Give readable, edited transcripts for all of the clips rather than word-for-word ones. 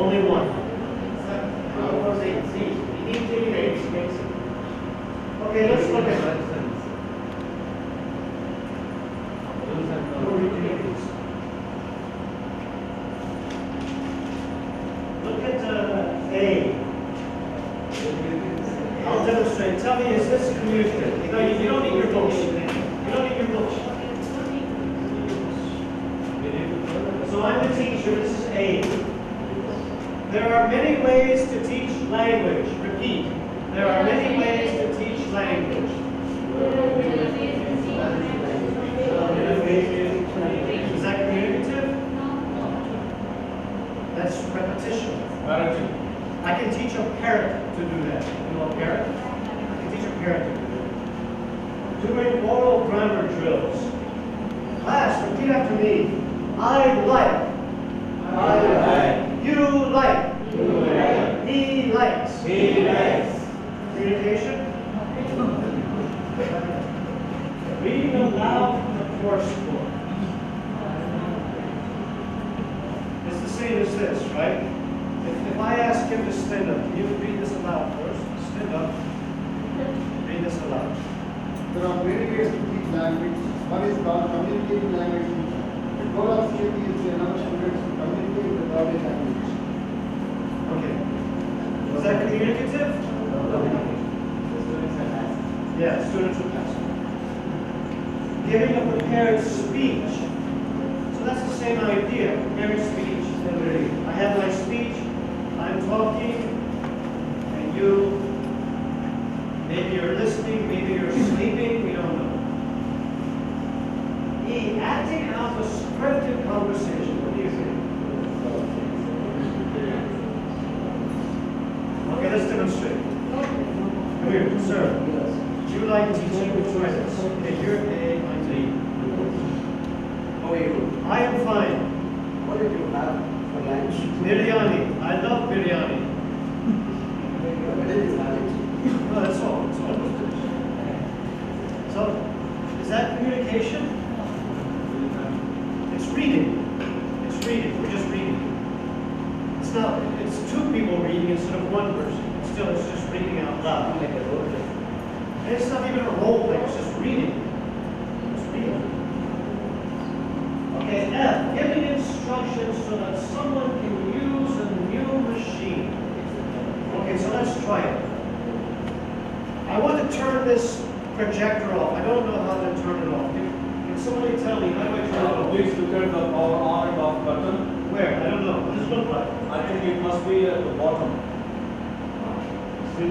Only one. Okay, let's look at it. Look at A. I'll demonstrate. Tell me, is this communicative? No, you don't need your books. You don't need your books. So I'm the teacher. This is A. There are many ways to teach language. Repeat. There are many ways to teach language. Is that communicative? That's repetition. I can teach a parrot to do that. You know a parrot? I can teach a parrot to do that. Doing oral grammar drills. Class, repeat after me. I like. I like. You like. You like. He likes. He likes. Communication. Reading aloud from the course book. It's the same as this, right? If I ask him to stand up, can you read this aloud first? Stand up. Read this aloud. There are many ways to teach language. One is called communicating language. The goal of CCE is to enable students to communicate with other language. Okay. Was that communicative? Yeah, students will pass. Giving a prepared speech. So that's the same idea, prepared speech. I have my speech, I'm talking, and you, maybe you're listening, maybe you're sleeping, we don't know. E, acting out a scripted conversation. What do you think? Okay, let's demonstrate. Come here, sir. Would you like teaching to try this? Okay, you're A, I'm B. How are you? I am fine. What did you have for lunch? Biryani. I love biryani. What did you have it? No, that's all. That's all. So, is that communication? It's reading. It's reading. We're just reading. It's not. It's two people reading instead of one person. Still, it's just reading out loud. And it's not even a role play. It's just reading. It's reading. Okay, F. Giving instructions so that someone can use a new machine. Okay, so let's try it. I want to turn this projector off. I don't know how to turn it off. Can somebody tell me how do I turn it off? Please look at the power on and off button. Where? I don't know. What does it look like? I think it must be at the bottom. No.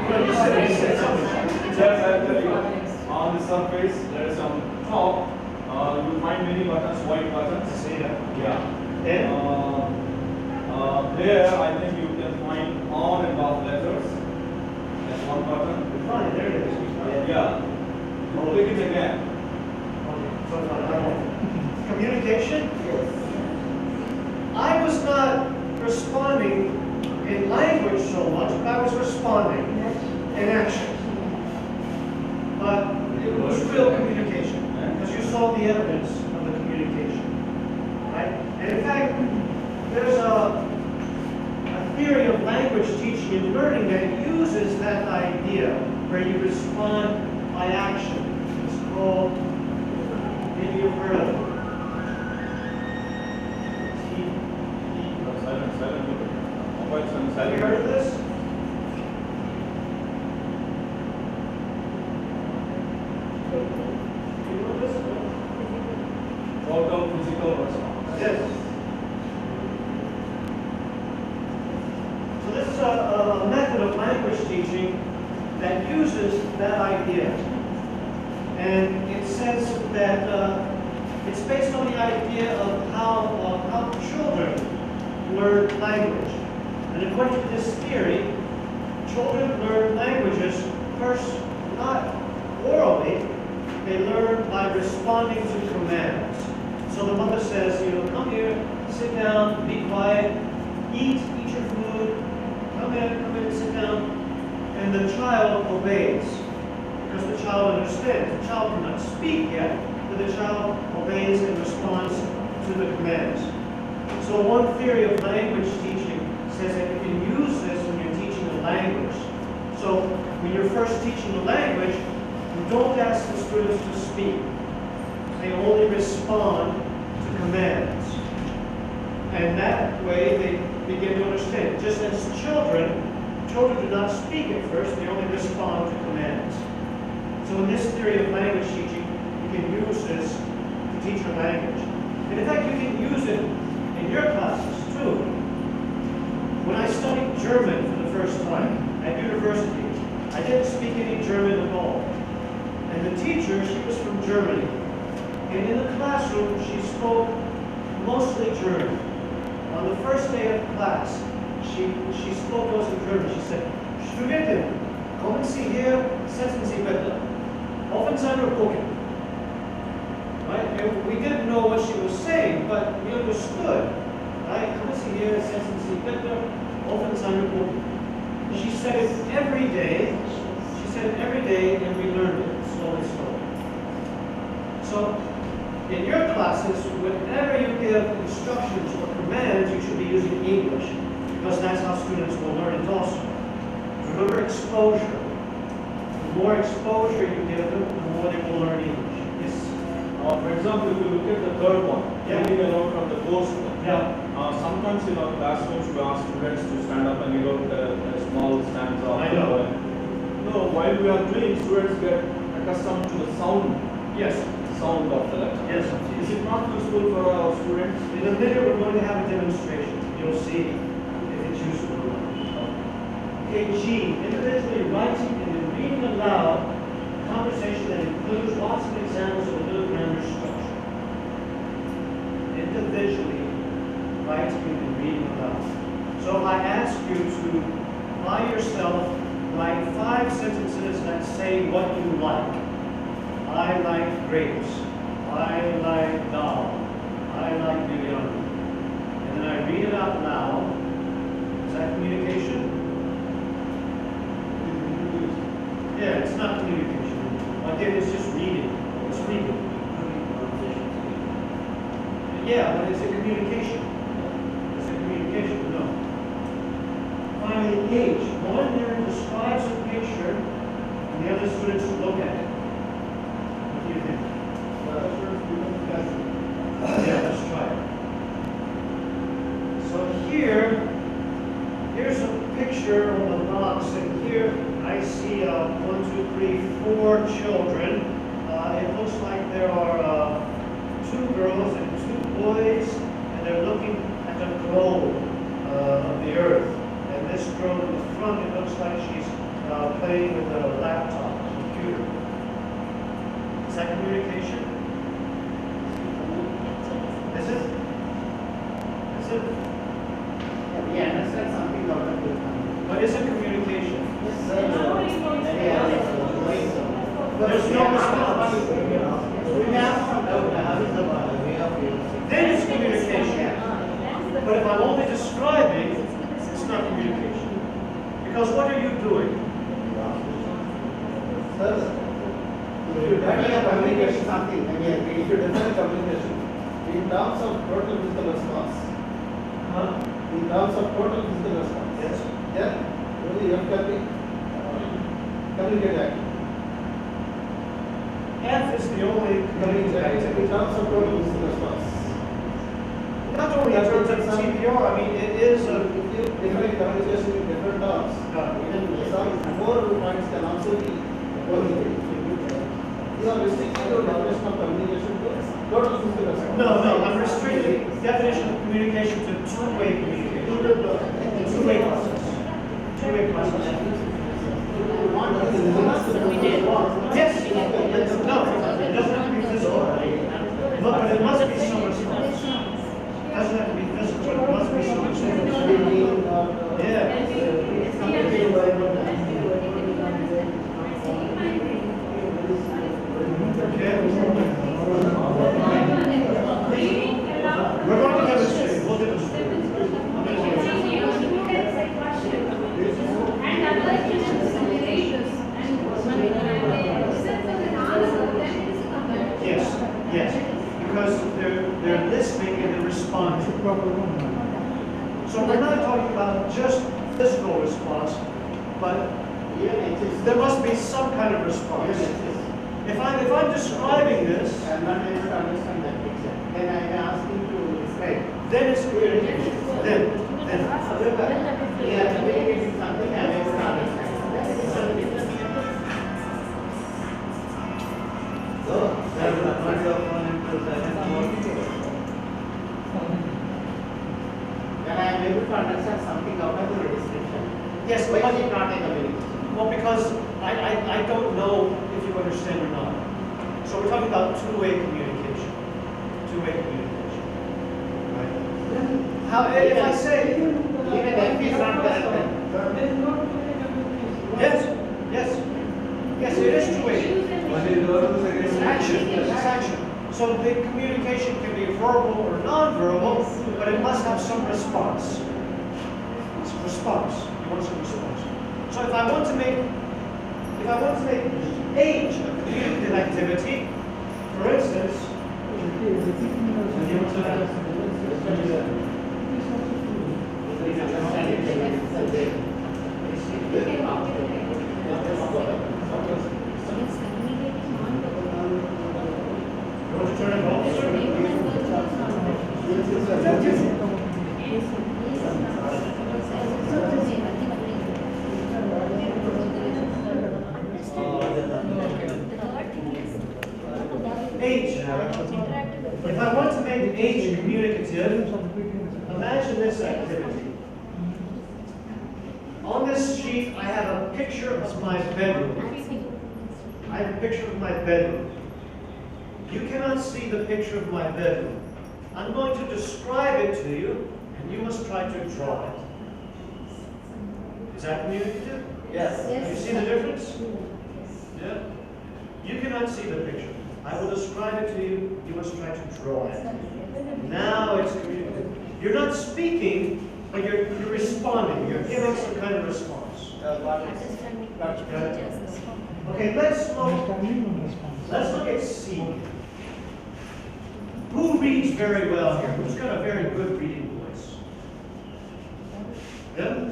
Well, you said something. Just actually on the surface, there is on top. You find many buttons, white buttons. See that? Yeah. And? There, I think you can find on and off letters. That's one button. Fine, there it is. Yeah. Click it again. Communication? I was not responding in language so much, but I was responding in action. But it was real communication, because you saw the evidence of the communication. Right? And in fact, there's a theory of language teaching and learning that uses that idea where you respond by action. It's called, maybe you've heard of it. Have you heard of this? You know this? Short-term physical response. Yes. So this is a method of language teaching that uses that idea. And it says that it's based on the idea of how children learn language. And according to this theory, children learn languages first not orally, they learn by responding to commands. So the mother says, come here, sit down, be quiet, eat your food, come in, sit down. And the child obeys, because the child understands. The child cannot speak yet, but the child obeys and responds to to the commands. So one theory of language teaching says that you can use this when you're teaching a language. So when you're first teaching a language, you don't ask the students to speak. They only respond to commands. And that way they begin to understand. Just as children do not speak at first, they only respond to commands. So in this theory of language teaching, you can use this to teach a language. And in fact, you can use it in your classes too. When I studied German for the first time at university, I didn't speak any German at all. And the teacher, she was from Germany. And in the classroom, she spoke mostly German. On the first day of class, she spoke to us in German. She said, Studenten, kommen Sie her, setzen Sie bitte. Offen sein und gucken. Right? And we didn't know what she was saying, but we understood. Right? Kommen Sie her, setzen Sie bitte. Offen sein und gucken. She said it every day. She said it every day, and we learned it slowly. So, in your classes, whenever you give instructions or commands, you should be using English, because that's how students will learn it also. Remember exposure. The more exposure you give them, the more they will learn English. Yes? For example, if you look at the third one, reading aloud from the post. Yeah. Sometimes in our classrooms we ask students to stand up and read out a small stanza. I know. No, while we are doing, students get accustomed to the sound. Yes. Sound of the lecture. Yes. Is it not useful for our students? In a minute, we're going to have a demonstration. You'll see if it's useful or not. Okay, G, individually writing and then reading aloud conversation that includes lots of examples of a little grammar structure. Individually writing and reading aloud. So I ask you to, by yourself, write 5 sentences that say what you like. I like grapes. I like dal. I like biryani. And then I read it out loud. Is that communication? Yeah, it's not communication. Again, it's just reading. It's reading. Yeah, but is it communication? Is it communication? No. Finally, H. One there describes a picture, and the other students look at it. What do you think? Yeah, let's try it. So here's a picture of the box, and here I see 1, 2, 3, 4 children. It looks like there are 2 girls and 2 boys, and they're looking at the globe of the earth. And this girl in the front, it looks like she's playing with a laptop, a computer. Is that communication? Is it? Is it? We understand something out of it. But is it communication? There's no response. We have some doubt. How is the way of using? Then it's communication. But if I'm only describing, it's not communication. Because what are you doing? Sir, if you define communication something, if you define communication in terms of total physical response, Huh? in terms of total physical response, Yes. then only F can be communicate act. F is the only Communicate act in terms of total physical response. Not only in terms of CPR, I mean, it is a. If you define communication in different terms, even some more points can also be communicated. You are restricting your definition of communication to total physical response. No, I'm restricting the definition of communication to two-way communication. Two-way process. Two-way process. Yes. No, it doesn't have to be physical. But it must be some response. It doesn't have to be physical, but it must be some response. Yeah. Okay. We're going to demonstrate. We'll demonstrate. And respond to. So we're not talking about just physical response, but there must be some kind of response. If I'm describing this, I'm not able to understand that picture. Then I am asking to describe. then it's communication. Then. However, we are communicating something I am able to understand. That is something. So, that is not your opponent to silent mode. Then I am able to understand something out of your description. Yes, Why but is it not a communication? well, because I don't know if you understand or not. So we're talking about two-way communication. Two-way communication. Right? How, if I say, Even if it's not correct, then yes, it is two-way. It's action, it's action. So the communication can be verbal or non-verbal, but it must have some response. It's a response. You want some response. So if I want to make age a communicative activity, for instance, you want to turn it off, sir? Age. If I want to make age communicative, imagine this activity. On this sheet, I have a picture of my bedroom. I have a picture of my bedroom. You cannot see the picture of my bedroom. I'm going to describe it to you, and you must try to draw it. Is that communicative? yes. You see the difference? Yeah? You cannot see the picture. I will describe it to you. You must try to draw it. Now it's communicative. You're not speaking, but you're responding. You're giving some kind of response. Okay, let's look at C. Who reads very well here? Who's got a very good reading voice? Yeah?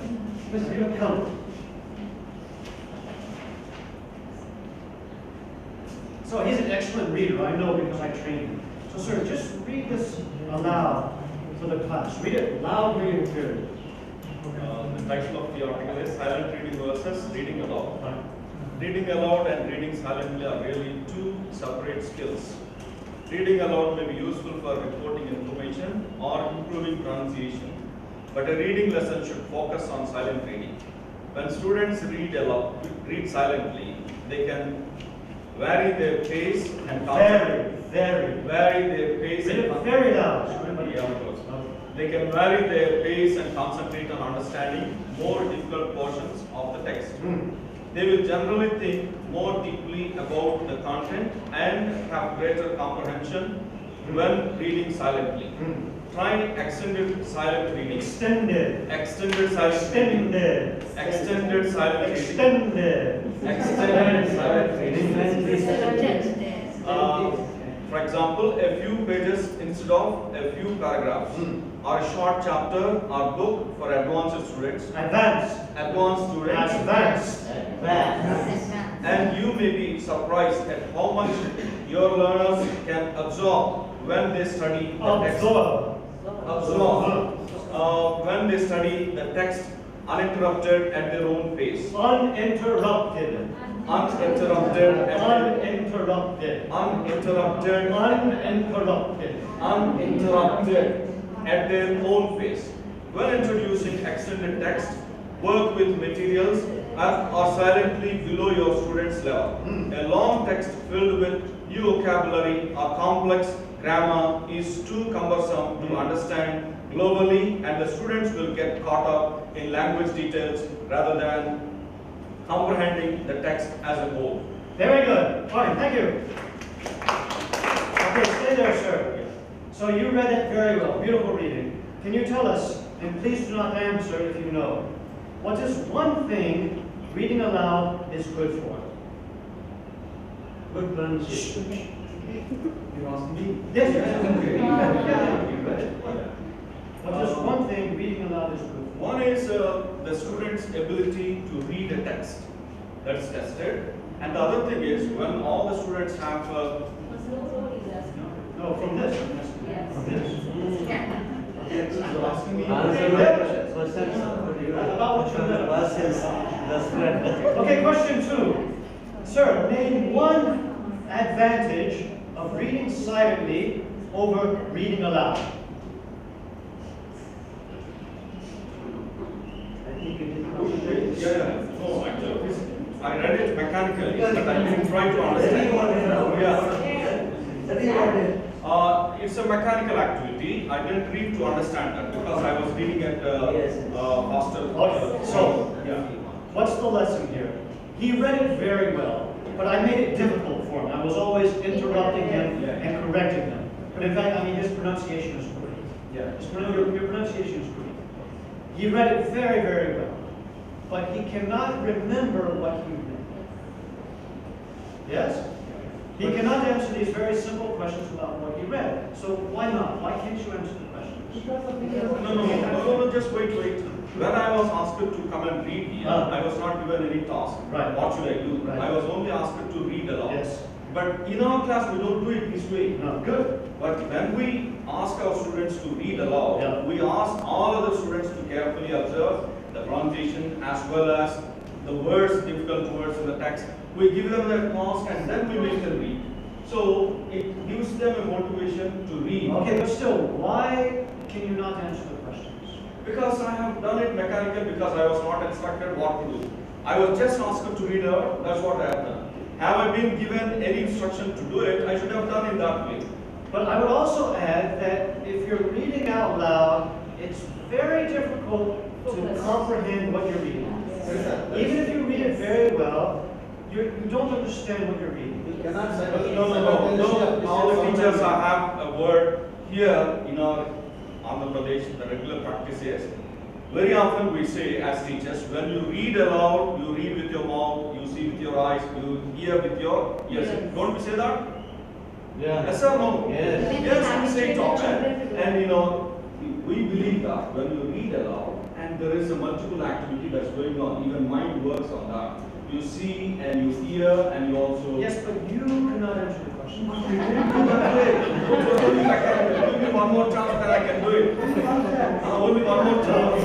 Come. So he's an excellent reader, I know because I trained him. So sir, just read this aloud for the class. Read it loudly and clearly. The title of the article is Silent Reading versus Reading Aloud. Reading aloud and reading silently are really two separate skills. Reading aloud may be useful for reporting information or improving pronunciation, but a reading lesson should focus on silent reading. When students read silently, they can vary their pace and vary their pace Read and it very loud. Yeah, of course. They can vary their pace and concentrate on understanding more difficult portions of the text. They will generally think more deeply about the content and have greater comprehension when reading silently. Try extended silent reading. Extended silent reading. Extended silent reading. For example, a few pages instead of a few paragraphs, or a short chapter or book for advanced students. Advanced students. And you may be surprised at how much your learners can absorb when they study the text. When they study the text uninterrupted at their own pace. Uninterrupted at their own pace. When introducing extended text, work with materials that are silently below your students' level. A long text filled with new vocabulary or complex grammar is too cumbersome to understand globally, and the students will get caught up in language details rather than comprehending the text as a whole. Very good. All right, thank you. Okay, stay there, sir. So you read it very well. Beautiful reading. Can you tell us, and please do not answer if you know, what is one thing reading aloud is good for? Good pronunciation. You asked me? Yes, you read it. the student's ability to read a text. That's tested. And the other thing is, when all the students have No, from this. Yes. From this. you're asking me. Answer my question. About what you read. Versus the spread. Okay, question 2. Sir, name one advantage of reading silently over reading aloud. Yeah. No, actually, I read it mechanically, but I didn't try to understand. It's a mechanical activity. I didn't read to understand that because I was reading at hostel. Okay, so, Yeah. what's the lesson here? He read it very well, but I made it difficult for him. I was always interrupting him and correcting him. But in fact, I mean, his pronunciation is great. Yeah. Your pronunciation is great. He read it very, very well, but he cannot remember what he read. Yes? He cannot answer these very simple questions about what he read. So why not? Why can't you answer the questions? No, just wait. When I was asked to come and read here, I was not given any task. Right. What should I do? Right. I was only asked to read aloud. Yes. But in our class, we don't do it this way. No, good. But when we ask our students to read aloud, Yeah. we ask all other students to carefully observe the pronunciation as well as the words, difficult words in the text. We give them that task and then we make them read. So it gives them a motivation to read. Okay, but still, why can you not answer the questions? Because I have done it mechanically because I was not instructed what to do. I was just asked to read out, that's what I have done. Have I been given any instruction to do it, I should have done it that way. But I would also add that if you're reading out loud, it's very difficult to comprehend what you're reading. Even if you read it very well, you don't understand what you're reading. You cannot No. All the teachers have a word here in our Andhra Pradesh, the regular practice is, very often we say as teachers, when you read aloud, you read with your mouth, you see with your eyes, you hear with your ears. Yes. Don't we say that? Yeah. Yes or no? Yes. Yes, we say it often. And we believe that when you read aloud, and there is a multiple activity that's going on, even mind works on that. You see and you hear and you also. Yes, but you cannot answer the question. We didn't do that way. Give me one more chance that I can do it. Only one more chance.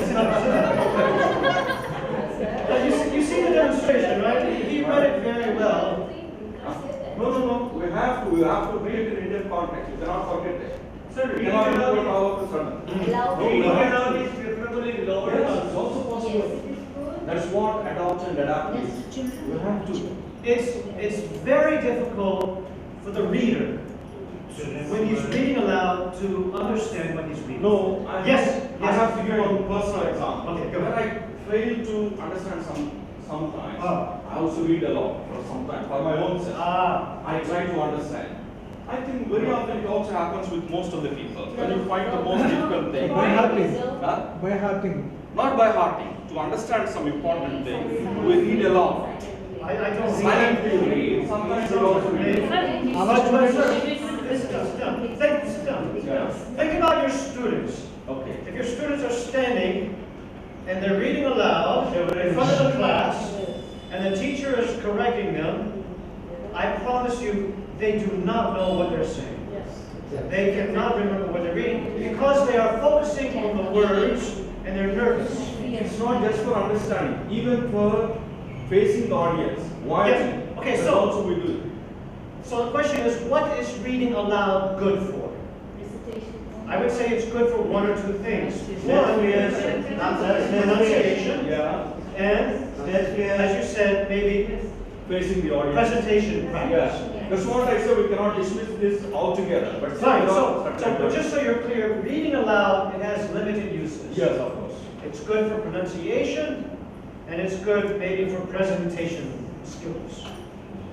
You see the demonstration, right? He read it very well. No. We have to read it in Indian context. You cannot forget it. Sir, You cannot do it all of a sudden. reading aloud is preferably lower. Yes, it's also possible. That's what adopts and adapt is. You have to. It's very difficult for the reader when he's reading aloud to understand what he's reading. No, Yes. I have to give one personal example. Okay, go When ahead. I fail to understand sometimes, Ah. I also read aloud for some time for my own self. I try to understand. I think very often it also happens with most of the people. When you find the most difficult thing, By hearting. Huh? By hearting. Not by hearting, to understand some important thing, we read aloud. I don't Silently you read, sometimes you also read. Sit down. Yeah. Think about your students. Okay. If your students are standing and they're reading aloud in front of the class, and the teacher is correcting them, I promise you, they do not know what they're saying. They cannot remember what they're reading because they are focusing on the words and they're nervous. It's not just for understanding, even for facing the audience. Why? Yes. Okay, That's so- also we do. So the question is, what is reading aloud good for? I would say it's good for one or two things. One is pronunciation, Yeah. and as you said, maybe Facing the audience. presentation practice. Yeah. That's what I said, we cannot dismiss this altogether, but. Fine, so just so you're clear, reading aloud, it has limited uses. Yes, of course. It's good for pronunciation, and it's good maybe for presentation skills.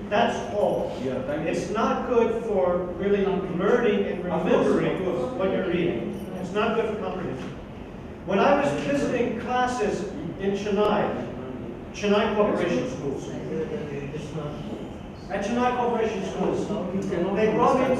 That's all. Yeah, thank you. It's not good for really learning and remembering Of course. what you're reading. It's not good for comprehension. When I was visiting classes in Chennai Corporation Schools, at Chennai Corporation Schools, they brought me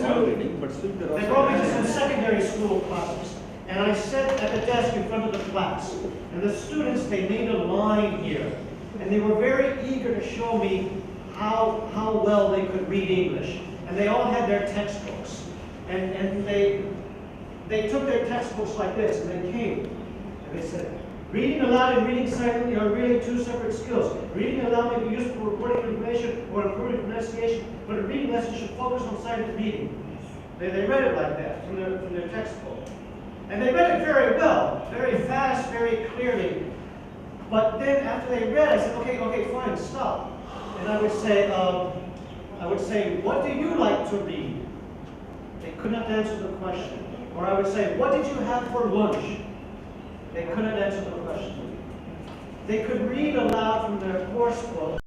to some secondary school classes. And I sat at the desk in front of the class. And the students, they made a line here. And they were very eager to show me how well they could read English. And they all had their textbooks. And they took their textbooks like this, and they came. And they said, reading aloud and reading silently are really two separate skills. Reading aloud may be useful for recording information or improving pronunciation, but a reading lesson should focus on silent reading. They read it like that from their textbook. And they read it very well, very fast, very clearly. But then after they read, I said, okay, fine, stop. And I would say, what do you like to read? They could not answer the question. Or I would say, what did you have for lunch? They couldn't answer the question. They could read aloud from their course book.